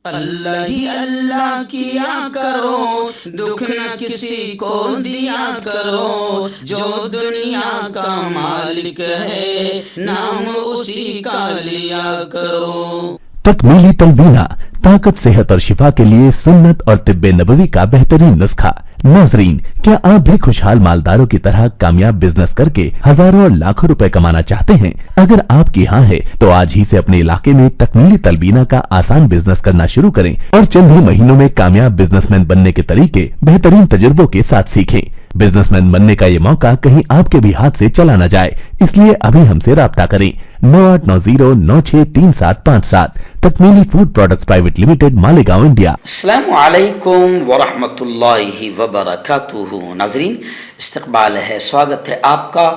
اللہ ہی اللہ کیا کرو، دکھ نہ کسی کو دیا کرو، جو دنیا کا مالک ہے نام اسی کا لیا کرو۔ تکمیلی تلبینہ، طاقت، صحت اور شفا کے لیے سنت اور طب نبوی کا بہترین نسخہ۔ ناظرین، کیا آپ بھی خوشحال مالداروں کی طرح کامیاب بزنس کر کے ہزاروں اور لاکھوں روپے کمانا چاہتے ہیں؟ اگر آپ کی ہاں ہے تو آج ہی سے اپنے علاقے میں تکمیلی تلبینہ کا آسان بزنس کرنا شروع کریں اور چند ہی مہینوں میں کامیاب بزنس مین بننے کے طریقے بہترین تجربوں کے ساتھ سیکھیں۔ بزنس مین بننے کا یہ موقع کہیں آپ کے بھی ہاتھ سے چلا نہ جائے، اس لیے ابھی ہم سے رابطہ کریں۔ 9890963757 Takmili food products private limited, Malegaon, India. السلام علیکم ورحمۃ اللہ وبرکاتہ۔ ناظرین، استقبال ہے، سواگت ہے آپ کا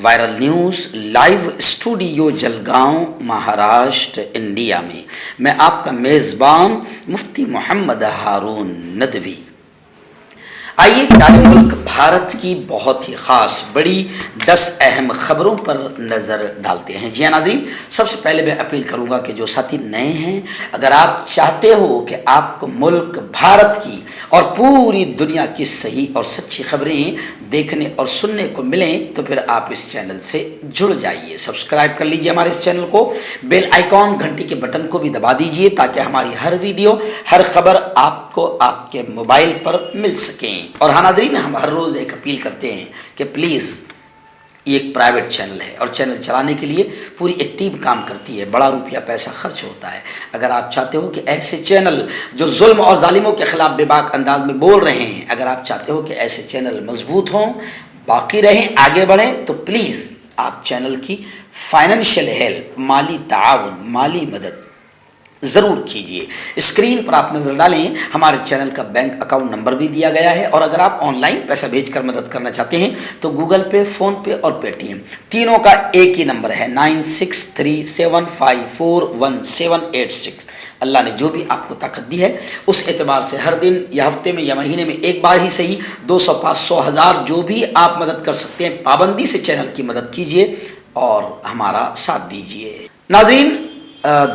viral news live studio Jalgaon, Maharashtra, India میں۔ میں آپ کا میزبان مفتی محمد ہارون ندوی۔ آئیے پیارے ملک بھارت کی بہت ہی خاص بڑی 10 اہم خبروں پر نظر ڈالتے ہیں۔ جی ناظرین، سب سے پہلے میں اپیل کروں گا کہ جو ساتھی نئے ہیں، اگر آپ چاہتے ہو کہ آپ کو ملک بھارت کی اور پوری دنیا کی صحیح اور سچی خبریں دیکھنے اور سننے کو ملیں تو پھر آپ اس چینل سے جڑ جائیے، سبسکرائب کر لیجئے ہمارے اس چینل کو، بیل آئیکن گھنٹی کے بٹن کو بھی دبا دیجئے تاکہ ہماری ہر ویڈیو، ہر خبر آپ کو آپ کے موبائل پر مل سکیں۔ اور ہاں ناظرین، ہم ہر روز ایک اپیل کرتے ہیں کہ پلیز، یہ ایک پرائیویٹ چینل ہے اور چینل چلانے کے لیے پوری ایک ٹیم کام کرتی ہے، بڑا روپیہ پیسہ خرچ ہوتا ہے۔ اگر آپ چاہتے ہو کہ ایسے چینل جو ظلم اور ظالموں کے خلاف بے باک انداز میں بول رہے ہیں، اگر آپ چاہتے ہو کہ ایسے چینل مضبوط ہوں، باقی رہیں، آگے بڑھیں، تو پلیز آپ چینل کی فائنینشیل ہیلپ، مالی تعاون، مالی مدد ضرور کیجیے۔ اسکرین پر آپ نظر ڈالیں، ہمارے چینل کا بینک اکاؤنٹ نمبر بھی دیا گیا ہے، اور اگر آپ آن لائن پیسہ بھیج کر مدد کرنا چاہتے ہیں تو گوگل پے، فون پے اور پے ٹی ایم تینوں کا ایک ہی نمبر ہے، 9637541786۔ اللہ نے جو بھی آپ کو طاقت دی ہے اس اعتبار سے ہر دن یا ہفتے میں یا مہینے میں ایک بار ہی صحیح 200، 500، 1000 جو بھی آپ مدد کر سکتے ہیں، پابندی سے چینل کی مدد کیجیے اور ہمارا ساتھ دیجیے۔ ناظرین،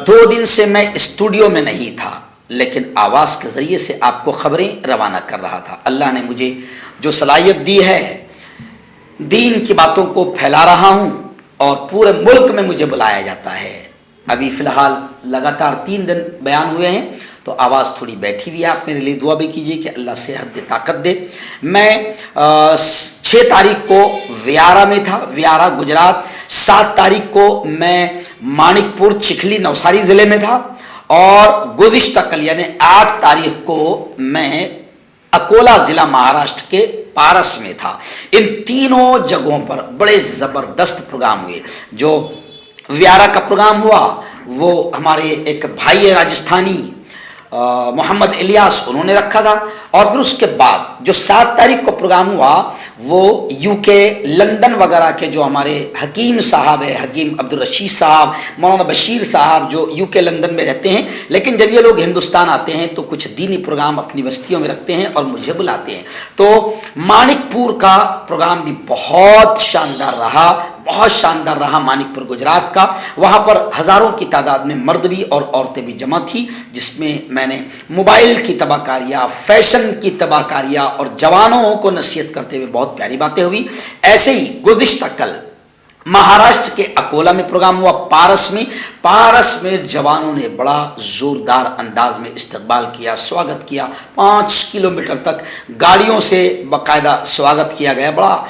2 دن سے میں اسٹوڈیو میں نہیں تھا، لیکن آواز کے ذریعے سے آپ کو خبریں روانہ کر رہا تھا۔ اللہ نے مجھے جو صلاحیت دی ہے، دین کی باتوں کو پھیلا رہا ہوں اور پورے ملک میں مجھے بلایا جاتا ہے۔ ابھی فی الحال لگاتار 3 دن بیان ہوئے ہیں تو آواز تھوڑی بیٹھی ہوئی ہے، آپ میرے لیے دعا بھی کیجیے کہ اللہ صحت دے، طاقت دے۔ میں 6 تاریخ کو ویارہ میں تھا، ویارہ گجرات۔ 7 تاریخ کو میں مانک پور، چکھلی، نوساری ضلع میں تھا، اور گزشتہ کل یعنی 8 تاریخ کو میں اکولا ضلع مہاراشٹر کے پارس میں تھا۔ ان تینوں جگہوں پر بڑے زبردست پروگرام ہوئے۔ جو ویارہ کا پروگرام ہوا وہ ہمارے ایک بھائی راجستھانی محمد الیاس، انہوں نے رکھا تھا، اور پھر اس کے بعد جو 7 تاریخ کو پروگرام ہوا وہ یو کے، لندن وغیرہ کے جو ہمارے حکیم صاحب ہے، حکیم عبدالرشید صاحب، مولانا بشیر صاحب، جو یو کے لندن میں رہتے ہیں، لیکن جب یہ لوگ ہندوستان آتے ہیں تو کچھ دینی پروگرام اپنی بستیوں میں رکھتے ہیں اور مجھے بلاتے ہیں۔ تو مانک پور کا پروگرام بھی بہت شاندار رہا، بہت شاندار رہا مانک پور گجرات کا۔ وہاں پر ہزاروں کی تعداد میں مرد بھی اور عورتیں بھی جمع تھی، جس میں نے موبائل کی تباہ کاریاں، فیشن کی تباہ کاریاں اور جوانوں کو نصیحت کرتے ہوئے بہت پیاری باتیں ہوئی۔ ایسے ہی گزشتہ کل مہاراشٹر کے اکولا میں پروگرام ہوا، پارس میں جوانوں نے بڑا زوردار انداز میں استقبال کیا، سواگت کیا، 5 کلومیٹر تک گاڑیوں سے باقاعدہ سواگت کیا گیا، بڑا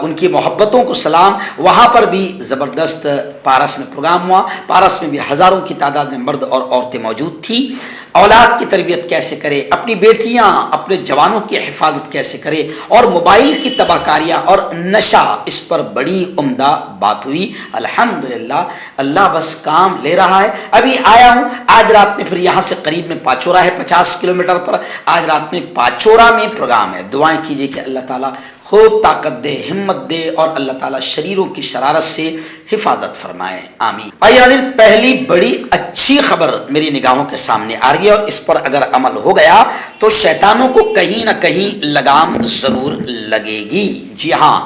ان کی محبتوں کو سلام۔ وہاں پر بھی زبردست پارس میں پروگرام ہوا، پارس میں بھی ہزاروں کی تعداد میں مرد اور عورتیں موجود تھیں۔ اولاد کی تربیت کیسے کرے، اپنی بیٹیاں، اپنے جوانوں کی حفاظت کیسے کرے، اور موبائل کی تباہ کاریاں اور نشہ، اس پر بڑی عمدہ بات ہوئی۔ الحمدللہ، اللہ بس کام لے رہا ہے۔ ابھی آیا ہوں، آج رات میں پھر یہاں سے قریب میں پاچورا ہے، 50 کلومیٹر پر، آج رات میں پاچورا میں پروگرام ہے۔ دعائیں کیجیے کہ اللہ تعالیٰ خوب طاقت دے، ہمت دے، اور اللہ تعالیٰ شریروں کی شرارت سے حفاظت فرمائے، آمین۔ آئیے ناظرین، پہلی بڑی اچھی خبر میری نگاہوں کے سامنے آ رہی ہے، اور اس پر اگر عمل ہو گیا تو شیطانوں کو کہیں نہ کہیں لگام ضرور لگے گی۔ جی ہاں،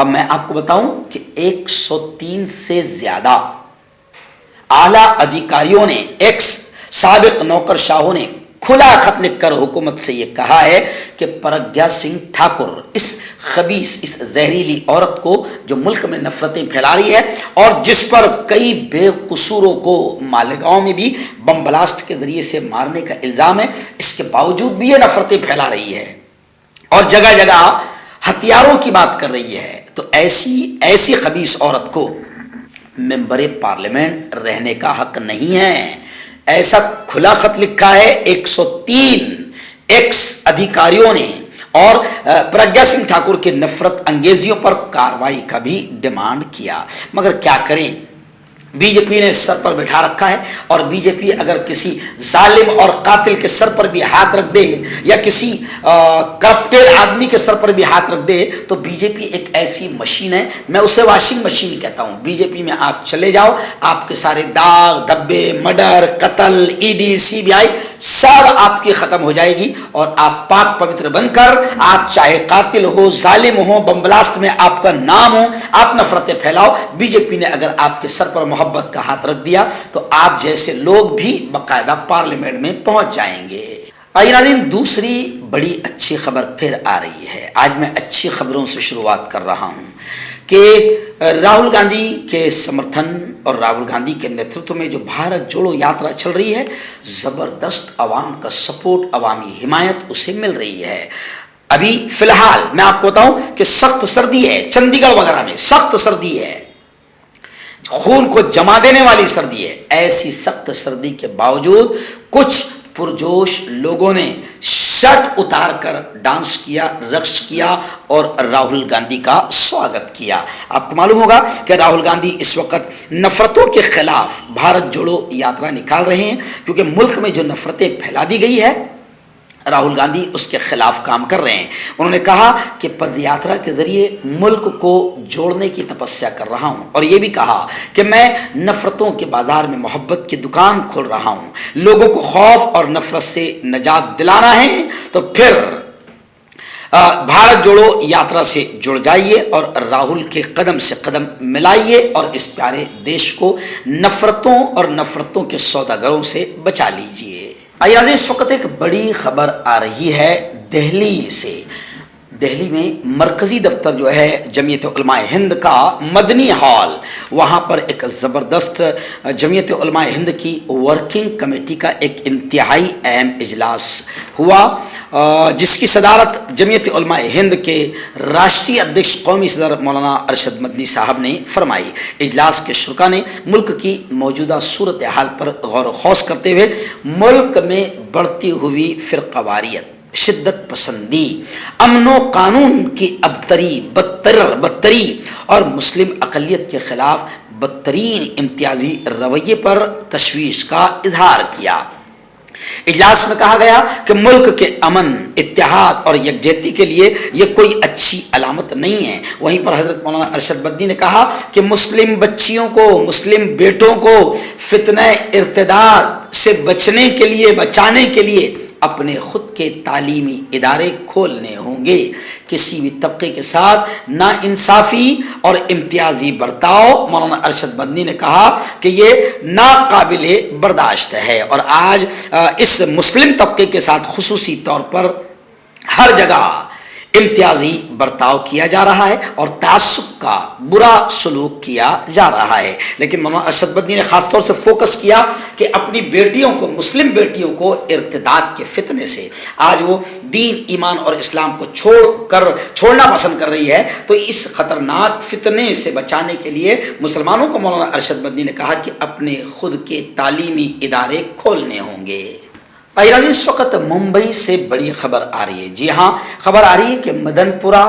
میں آپ کو بتاؤں کہ 103 سے زیادہ اعلیٰ ادھیکاریوں نے ایکس साबिक नौकरशाहों ने खुला खत लिखकर हुकूमत से यह कहा है कि प्रज्ञा सिंह ठाकुर इस खबीस, इस जहरीली औरत को जो मुल्क में नफरतें फैला रही है और जिस पर कई बेकसूरों को मालेगांव में भी बम ब्लास्ट के जरिए से मारने का इल्जाम है, इसके बावजूद भी ये नफरतें फैला रही है और जगह जगह हथियारों की बात कर रही है। तो ऐसी खबीस औरत को मेंबर पार्लियामेंट रहने का हक नहीं है। ऐसा खुला खत लिखा है 103 एक्स अधिकारियों ने और प्रज्ञा सिंह ठाकुर के नफरत अंगेजियों पर कार्रवाई का भी डिमांड किया। मगर क्या करें, बीजेपी ने सर पर बिठा रखा है और बीजेपी अगर किसी जालिम और कातिल के सर पर भी हाथ रख दे या किसी करप्टेड आदमी के सर पर भी हाथ रख दे तो बीजेपी एक ऐसी मशीन है, मैं उसे वॉशिंग मशीन कहता हूं। बीजेपी में आप चले जाओ, आपके सारे दाग धब्बे, मर्डर, कत्ल, ईडी, सीबीआई सब आपकी खत्म हो जाएगी और आप पाक पवित्र बनकर, आप चाहे कातिल हो, जालिम हो, बम ब्लास्ट में आपका नाम हो, आप नफरतें फैलाओ। बीजेपी ने अगर आपके सर पर मोहब्बत का हाथ रख दिया तो आप जैसे लोग भी बकायदा पार्लियामेंट में पहुंच जाएंगे। आइए नाज़रीन, दूसरी बड़ी अच्छी खबर फिर आ रही है। आज मैं अच्छी खबरों से शुरुआत कर रहा हूं कि राहुल गांधी के समर्थन और राहुल गांधी के नेतृत्व में जो भारत जोड़ो यात्रा चल रही है, जबरदस्त अवाम का सपोर्ट, अवामी हिमायत उसे मिल रही है। अभी फिलहाल मैं आपको बताऊं कि सख्त सर्दी है, चंडीगढ़ वगैरह में सख्त सर्दी है, खून को जमा देने वाली सर्दी है। ऐसी सख्त सर्दी के बावजूद कुछ पुरजोश लोगों ने शर्ट उतार कर डांस किया, रक्स किया और राहुल गांधी का स्वागत किया। आपको मालूम होगा कि राहुल गांधी इस वक्त नफरतों के खिलाफ भारत जोड़ो यात्रा निकाल रहे हैं, क्योंकि मुल्क में जो नफरतें फैला दी गई है राहुल गांधी उसके खिलाफ काम कर रहे हैं। उन्होंने कहा कि पदयात्रा के जरिए मुल्क को जोड़ने की तपस्या कर रहा हूं और यह भी कहा कि मैं नफरतों के बाजार में मोहब्बत की दुकान खोल रहा हूं। लोगों को खौफ और नफरत से निजात दिलाना है तो फिर भारत जोड़ो यात्रा से जुड़ जाइए और राहुल के कदम से कदम मिलाइए और इस प्यारे देश को नफरतों और नफरतों के सौदागरों से बचा लीजिए। आइए, इस वक्त एक बड़ी खबर आ रही है दिल्ली से। दिल्ली में मरकजी दफ्तर जो है जमीयत उलमाए हिंद का मदनी हॉल, वहाँ पर एक ज़बरदस्त जमीयत उलमाए हिंद की वर्किंग कमेटी का एक इंतहाई अहम इजलास हुआ, जिसकी सदारत जमीयत उलमाए हिंद के राष्ट्रीय अध्यक्ष कौमी सदर मौलाना अरशद मदनी साहब ने फरमाई। इजलास के शुरा ने मुल्क की मौजूदा सूरत हाल पर गौर खौस करते हुए मुल्क में बढ़ती हुई फिरकावारियत, शिद्दत पसंदी, अमनो कानून की बदतरी और मुस्लिम अक़लियत के खिलाफ बदतरीन इम्तियाजी रवैये पर तशवीश का इजहार किया। इजलास में कहा गया कि मुल्क के अमन, इत्तेहाद और यकजहती के लिए यह कोई अच्छी अलामत नहीं है। वहीं पर हजरत मौलाना अरशद मदनी ने कहा कि मुस्लिम बच्चियों को, मुस्लिम बेटों को फितने इर्तिदाद से बचाने के लिए अपने खुद के तालीमी इदारे खोलने होंगे। किसी भी तबके के साथ नाइंसाफ़ी और इम्तियाजी बर्ताव, मौलाना अरशद मदनी ने कहा कि ये नाकाबिले बर्दाश्त है और आज इस मुस्लिम तबके के साथ खुसूसी तौर पर हर जगह इम्तियाजी बर्ताव किया जा रहा है और तासुब का बुरा सलूक किया जा रहा है। लेकिन मौलाना अरशद मदनी ने खासतौर से फोकस किया कि अपनी बेटियों को, मुस्लिम बेटियों को इर्तिदाद के फितने से आज वो दीन, ईमान और इस्लाम को छोड़ना पसंद कर रही है, तो इस खतरनाक फितने से बचाने के लिए मुसलमानों को मौलाना अरशद मदनी ने कहा कि अपने खुद के तालीमी इदारे खोलने होंगे। इस वक्त मुंबई से बड़ी खबर आ रही है। जी हाँ, खबर आ रही है कि मदनपुरा,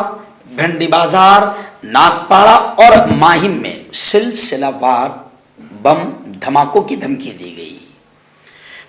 भिंडी बाजार, नागपाड़ा और माहिम में सिलसिलावार बम धमाकों की धमकी दी गई।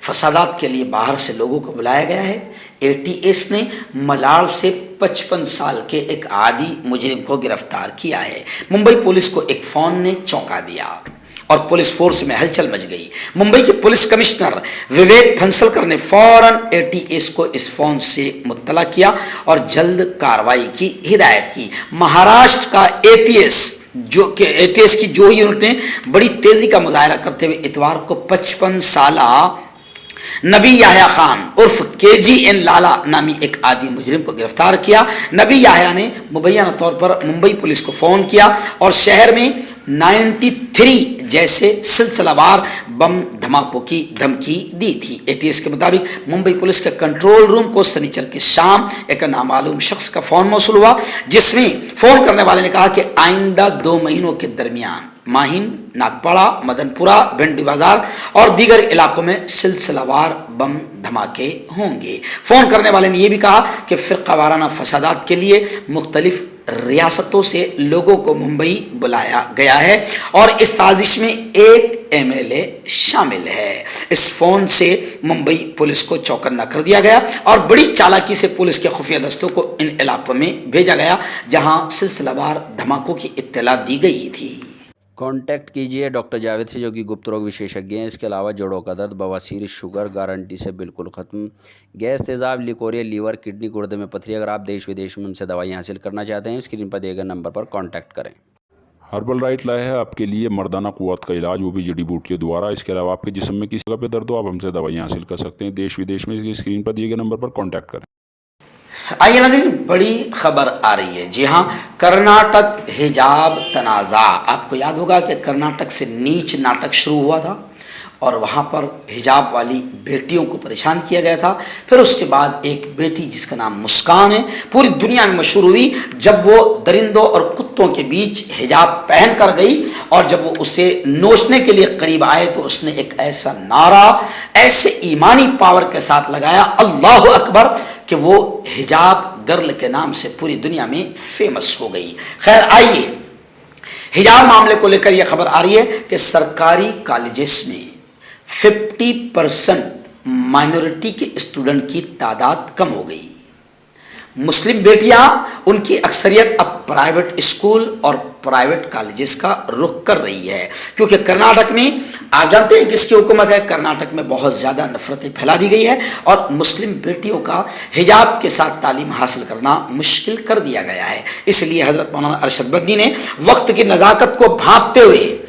फसादात के लिए बाहर से लोगों को बुलाया गया है। एटीएस ने मलाड़ से 55 साल के एक आदी मुजरिम को गिरफ्तार किया है। मुंबई पुलिस को एक फोन ने चौंका दिया और पुलिस फोर्स में हलचल मच गई। मुंबई के पुलिस कमिश्नर विवेक फंसलकर ने फौरन एटीएस को इस फोन से मुत्तला किया और जल्द कार्रवाई की हिदायत की। महाराष्ट्र का एटीएस की जो यूनिट ने बड़ी तेजी का मुजाहरा करते हुए इतवार को 55 साला नबी याह्या खान उर्फ KGN लाला नामी एक आदि मुजरिम को गिरफ्तार किया। नबी याह्या ने मुबैना तौर पर मुंबई पुलिस को फ़ोन किया और शहर में 93 जैसे सिलसिलावार बम धमाकों की धमकी दी थी। ATS के मुताबिक मुंबई पुलिस के कंट्रोल रूम को शनिचर की शाम एक नामालूम शख्स का फ़ोन मौसूल हुआ, जिसमें फ़ोन करने वाले ने कहा कि आइंदा 2 महीनों के दरमियान माहिम, नागपाड़ा, मदनपुरा, भिंडी बाजार और दीगर इलाकों में सिलसिलावार बम धमाके होंगे। फ़ोन करने वाले ने यह भी कहा कि फ़िरका वाराना फसादात के लिए मुख्तलिफ रियासतों से लोगों को मुंबई बुलाया गया है और इस साजिश में एक MLA शामिल है। इस फोन से मुंबई पुलिस को चौकन्ना कर दिया गया और बड़ी चालाकी से पुलिस के खुफिया दस्तों को इन इलाकों में भेजा गया जहां सिलसिलावार धमाकों की इत्तला दी गई थी। कांटेक्ट कीजिए डॉक्टर जावेद से, जो कि गुप्त रोग विशेषज्ञ हैं। इसके अलावा जोड़ों का दर्द, बवासीर, शुगर गारंटी से बिल्कुल ख़त्म, गैस, तेज़ाब, लिकोरिया, लीवर, किडनी, गुर्दे में पथरी। अगर आप देश विदेश में उनसे दवाई हासिल करना चाहते हैं, स्क्रीन पर दिए गए नंबर पर कांटेक्ट करें। हर्बल राइट लाया है आपके लिए मर्दाना कुव्वत का इलाज, वो भी जड़ी बूटियों द्वारा। इसके अलावा आपके जिस्म में किसी जगह पे दर्द हो, आप हमसे दवाइयाँ हासिल कर सकते हैं देश विदेश में। इसकी स्क्रीन पर दिए गए नंबर पर कॉन्टैक्ट करें। आइए नाज़रीन, बड़ी खबर आ रही है। जी हाँ, कर्नाटक हिजाब तनाज़ा। आपको याद होगा कि कर्नाटक से नीच नाटक शुरू हुआ था और वहाँ पर हिजाब वाली बेटियों को परेशान किया गया था। फिर उसके बाद एक बेटी जिसका नाम मुस्कान है पूरी दुनिया में मशहूर हुई जब वो दरिंदों और कुत्तों के बीच हिजाब पहन कर गई और जब वो उसे नोचने के लिए करीब आए तो उसने एक ऐसा नारा ऐसे ईमानी पावर के साथ लगाया, अल्लाह अकबर, कि वो हिजाब गर्ल के नाम से पूरी दुनिया में फेमस हो गई। खैर, आइए हिजाब मामले को लेकर यह खबर आ रही है कि सरकारी कॉलेजेस में 50% माइनॉरिटी के स्टूडेंट की तादाद कम हो गई। मुस्लिम बेटियां, उनकी अक्सरियत अब प्राइवेट स्कूल और प्राइवेट कॉलेजेस का रुख कर रही है, क्योंकि कर्नाटक में आप जानते हैं किसकी हुकूमत है। कर्नाटक में बहुत ज़्यादा नफरतें फैला दी गई है और मुस्लिम बेटियों का हिजाब के साथ तालीम हासिल करना मुश्किल कर दिया गया है। इसलिए हज़रत मौलाना अरशद मदनी ने वक्त की नज़ाकत को भांपते हुए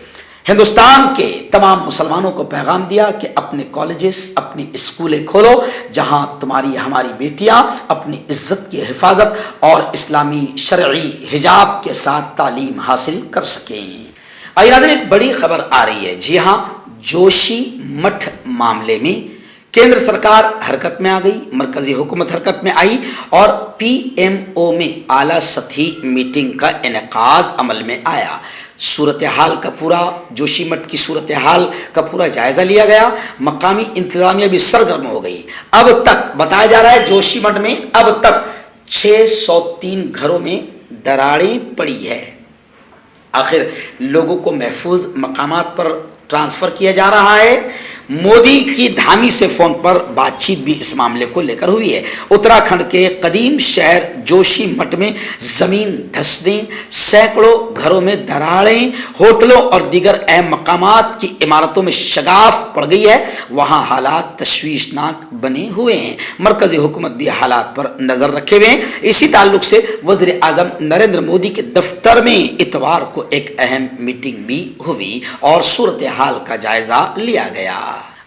हिंदुस्तान के तमाम मुसलमानों को पैगाम दिया कि अपने कॉलेजेस, अपनी स्कूलें खोलो जहां तुम्हारी हमारी बेटियां अपनी इज्जत की हिफाजत और इस्लामी शरई हिजाब के साथ तालीम हासिल कर सकें। आइए नाज़रीन, एक बड़ी खबर आ रही है। जी हाँ, जोशी मठ मामले में केंद्र सरकार हरकत में आ गई, मरकजी हुकूमत हरकत में आई और PMO में आला सतही मीटिंग का इनेकाद अमल में आया। सूरत हाल का पूरा, जोशी मठ की सूरत हाल का पूरा जायज़ा लिया गया। मकामी इंतज़ामिया भी सरगर्म हो गई। अब तक बताया जा रहा है जोशी मठ में अब तक 603 घरों में दरारें पड़ी है। आखिर लोगों को महफूज मकामात पर ट्रांसफ़र किया जा रहा है। मोदी की धामी से फ़ोन पर बातचीत भी इस मामले को लेकर हुई है। उत्तराखंड के कदीम शहर जोशी मठ में ज़मीन धंसने, सैकड़ों घरों में दरारें, होटलों और दीगर अहम मकामात की इमारतों में शगाफ पड़ गई है। वहाँ हालात तशवीशनाक बने हुए हैं। मरकज़ी हुकूमत भी हालात पर नज़र रखे हुए हैं। इसी ताल्लुक़ से वज़ीर आज़म नरेंद्र मोदी के दफ्तर में इतवार को एक अहम मीटिंग भी हुई और सूरत हाल का जायज़ा लिया गया।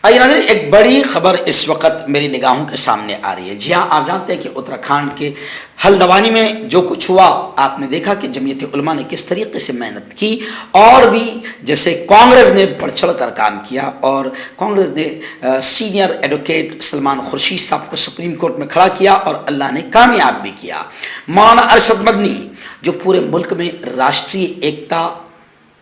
आइए नाज़रीन, एक बड़ी खबर इस वक्त मेरी निगाहों के सामने आ रही है। जी हाँ, आप जानते हैं कि उत्तराखंड के हल्द्वानी में जो कुछ हुआ, आपने देखा कि जमीयत उलमा ने किस तरीके से मेहनत की और भी जैसे कांग्रेस ने बढ़ चढ़ कर काम किया और कांग्रेस ने सीनियर एडवोकेट सलमान खुर्शीद साहब को सुप्रीम कोर्ट में खड़ा किया और अल्लाह ने कामयाब भी किया। मौलाना अरशद मदनी जो पूरे मुल्क में राष्ट्रीय एकता,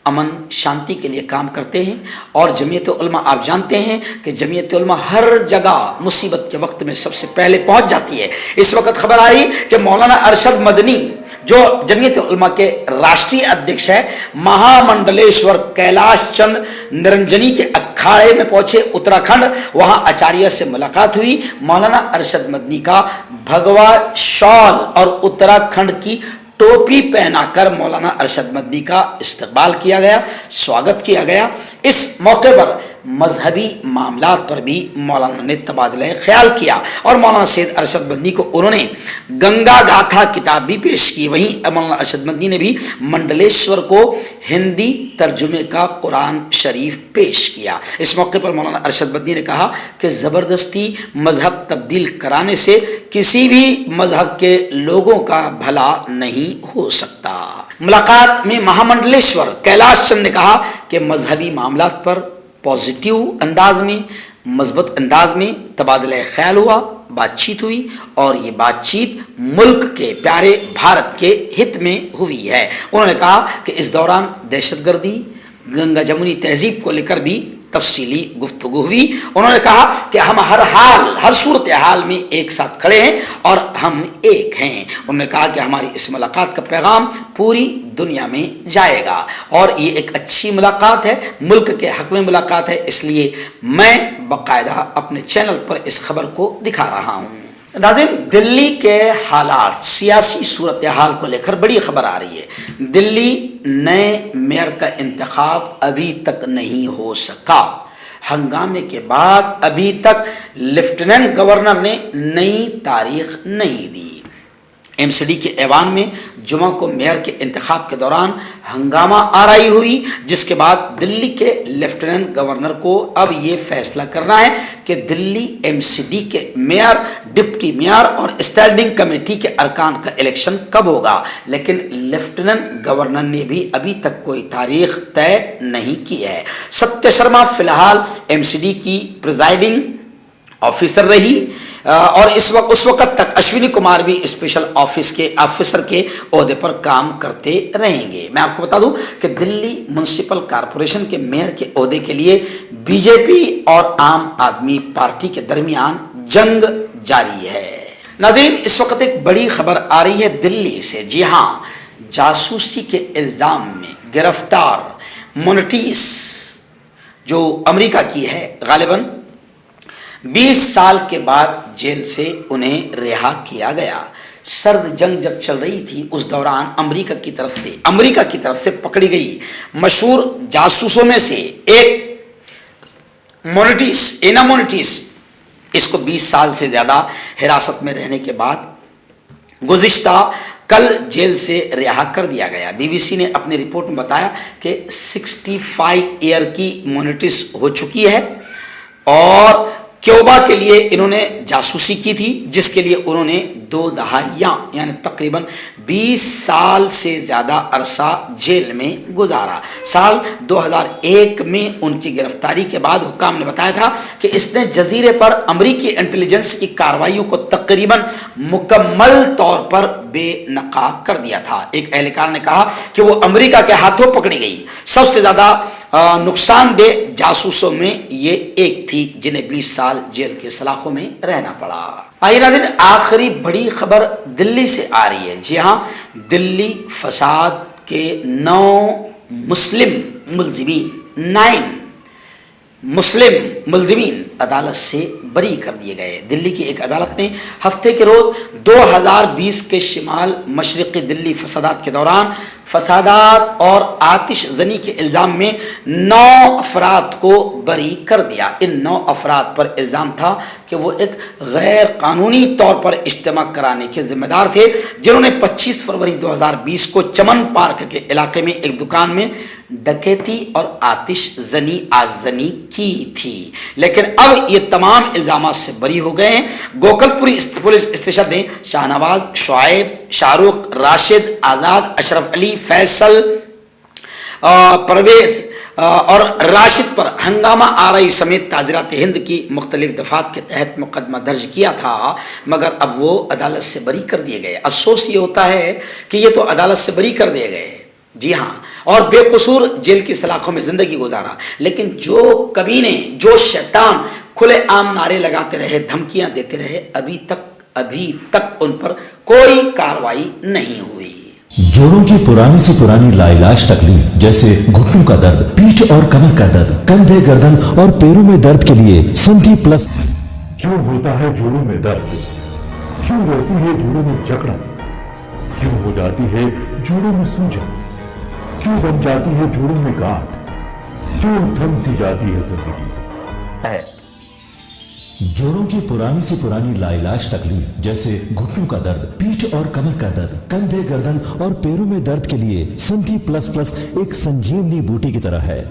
अमन, शांति के लिए काम करते हैं और जमीयत उलमा, आप जानते हैं कि जमीयत उलमा हर जगह मुसीबत के वक्त में सबसे पहले पहुंच जाती है। इस वक्त खबर आई कि मौलाना अरशद मदनी जो जमीयत उलमा के राष्ट्रीय अध्यक्ष है, महामंडलेश्वर कैलाश चंद निरंजनी के अखाड़े में पहुंचे उत्तराखंड। वहां आचार्य से मुलाकात हुई। मौलाना अरशद मदनी का भगवा शॉल और उत्तराखंड की टोपी पहनाकर मौलाना अरशद मदनी का इस्तकबाल किया गया, स्वागत किया गया। इस मौके पर मजहबी मामलात पर भी मौलाना ने तबादला ख्याल किया और मौलाना सैयद अरशद मदनी को उन्होंने गंगा गाथा किताब भी पेश की। वहीं मौलाना अरशद मदनी ने भी मंडलेश्वर को हिंदी तर्जुमे का कुरान शरीफ पेश किया। इस मौके पर मौलाना अरशद मदनी ने कहा कि ज़बरदस्ती मजहब तब्दील कराने से किसी भी मजहब के लोगों का भला नहीं हो सकता। मुलाकात में महामंडलेश्वर कैलाश चंद ने कहा कि मजहबी मामलात पर पॉजिटिव अंदाज में, मजबूत अंदाज में तबादला ख्याल हुआ, बातचीत हुई और ये बातचीत मुल्क के प्यारे भारत के हित में हुई है। उन्होंने कहा कि इस दौरान दहशतगर्दी, गंगा जमुनी तहजीब को लेकर भी तफसीली गुफ्तगू हुई। उन्होंने कहा कि हम हर हाल, हर सूरत हाल में एक साथ खड़े हैं और हम एक हैं। उन्होंने कहा कि हमारी इस मुलाकात का पैगाम पूरी दुनिया में जाएगा और ये एक अच्छी मुलाकात है, मुल्क के हक में मुलाकात है, इसलिए मैं बाकायदा अपने चैनल पर इस खबर को दिखा रहा हूँ। नाज़रीन, दिल्ली के हालात, सियासी सूरत हाल को लेकर बड़ी खबर आ रही है। दिल्ली नए मेयर का इंतखाब अभी तक नहीं हो सका। हंगामे के बाद अभी तक लेफ्टिनेंट गवर्नर ने नई तारीख नहीं दी। एमसीडी के ऐवान में जुमा को मेयर के इंतखाब के दौरान हंगामा आराई हुई, जिसके बाद दिल्ली के लेफ्टिनेंट गवर्नर को अब ये फैसला करना है कि दिल्ली एमसीडी के मेयर, डिप्टी मेयर और स्टैंडिंग कमेटी के अरकान का इलेक्शन कब होगा। लेकिन लेफ्टिनेंट गवर्नर ने भी अभी तक कोई तारीख तय नहीं की है। सत्य शर्मा फिलहाल एमसीडी की प्रिजाइडिंग ऑफिसर रही और उस वक्त तक अश्विनी कुमार भी स्पेशल ऑफिसर के ओहदे पर काम करते रहेंगे। मैं आपको बता दूं कि दिल्ली म्युनिसिपल कॉरपोरेशन के मेयर के ओहदे के लिए बीजेपी और आम आदमी पार्टी के दरमियान जंग जारी है। नाज़रीन, इस वक्त एक बड़ी खबर आ रही है दिल्ली से। जी हाँ, जासूसी के इल्ज़ाम में गिरफ्तार मोनेटिस जो अमेरिका की है, गालिबन 20 साल के बाद जेल से उन्हें रिहा किया गया। सर्द जंग जब चल रही थी उस दौरान अमेरिका की तरफ से पकड़ी गई मशहूर जासूसों में से एक मोनेटिस, इसको 20 साल से ज्यादा हिरासत में रहने के बाद गुज़िश्ता कल जेल से रिहा कर दिया गया। बीबीसी ने अपनी रिपोर्ट में बताया कि 65 ईयर की मोनेटिस हो चुकी है और क्यूबा के लिए इन्होंने जासूसी की थी, जिसके लिए उन्होंने 2 दहाइयाँ यानी तकरीबन 20 साल से ज़्यादा अरसा जेल में गुजारा। साल 2001 में उनकी गिरफ्तारी के बाद हुक्काम ने बताया था कि इसने जजीरे पर अमरीकी इंटेलिजेंस की कार्रवाइयों को तकरीबन मुकम्मल तौर पर बेनकाब कर दिया था। एक एहलकार ने कहा कि वो अमरीका के हाथों पकड़ी गई सबसे ज़्यादा नुकसानदेह जासूसों में ये एक थी, जिन्हें 20 साल जेल के सलाखों में रहना पड़ा। आइए नाज़रीन, आखिरी बड़ी खबर दिल्ली से आ रही है। जी हाँ, दिल्ली फसाद के 9 मुस्लिम मुलजिमीन अदालत से बरी कर दिए गए। दिल्ली की एक अदालत ने हफ्ते के रोज 2020 के शिमाल मशरक़ी दिल्ली फसादात के दौरान फसादात और आतिशजनी के इल्ज़ाम में 9 अफराद को बरी कर दिया। इन 9 अफराद पर इल्ज़ाम था कि वो एक गैर कानूनी तौर पर इज्तिमा कराने के जिम्मेदार थे, जिन्होंने 25 फरवरी 2020 को चमन पार्क के इलाके में एक दुकान में डकैती और आतिशजनी आगजनी की थी। लेकिन अब ये तमाम इल्ज़ामात से बरी हो गए हैं। गोकलपुरी पुलिस स्टेशन ने शाहनवाज, शुआइब, शाहरुख, राशिद, आज़ाद, अशरफ अली, फैसल, परवेज और राशिद पर हंगामा आराई समेत ताजरात हिंद की मुख्तलिफ दफात के तहत मुकदमा दर्ज किया था, मगर अब वो अदालत से बरी कर दिए गए। अफसोस ये होता है कि ये तो अदालत से बरी कर दिए गए, जी हाँ, और बेकसूर जेल की सलाखों में जिंदगी गुजारा। लेकिन जो कमीने, जो शैतान खुले आम नारे लगाते रहे, धमकियां देते रहे, अभी तक उन पर कोई कार्रवाई नहीं हुई। जोड़ों की पुरानी से पुरानी लाइलाज तकलीफ जैसे घुटनों का दर्द, पीठ और कमर का दर्द, कंधे, गर्दन और पैरों में दर्द के लिए संधि प्लस। क्यों होता है जोड़ों में दर्द? क्यों रहती है जोड़ों में जकड़न? क्यों हो जाती है जोड़ों में सूजन? क्यों बन जाती है जोड़ों में गांठ? जोड़ थम सी जाती है जिंदगी। जोड़ों की पुरानी से पुरानी लाइलाज तकलीफ जैसे घुटनों का दर्द, पीठ और कमर का दर्द, कंधे, गर्दन और पैरों में दर्द के लिए संधि प्लस प्लस एक संजीवनी बूटी की तरह है,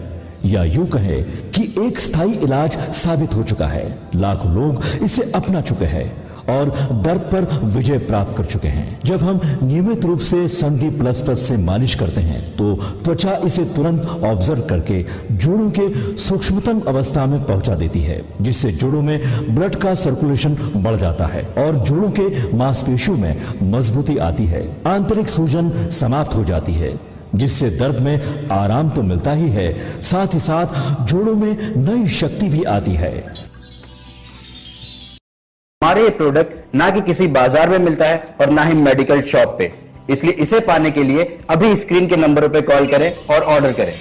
या यूं कहे कि एक स्थायी इलाज साबित हो चुका है। लाखों लोग इसे अपना चुके हैं और दर्द पर विजय प्राप्त कर चुके हैं। जब हम नियमित रूप से संधि प्लस प्लस से मालिश करते हैं तो त्वचा इसे तुरंत ऑब्जर्व करके जोड़ों के सूक्ष्मतम अवस्था में पहुंचा देती है, जिससे जोड़ों में ब्लड का सर्कुलेशन बढ़ जाता है और जोड़ों के मांसपेशियों में मजबूती आती है। आंतरिक सूजन समाप्त हो जाती है, जिससे दर्द में आराम तो मिलता ही है, साथ ही साथ जोड़ों में नई शक्ति भी आती है। हमारे ये प्रोडक्ट ना कि किसी बाजार में मिलता है और ना ही मेडिकल शॉप पे, इसलिए इसे पाने के लिए अभी स्क्रीन के नंबरों पे कॉल करें और ऑर्डर करें।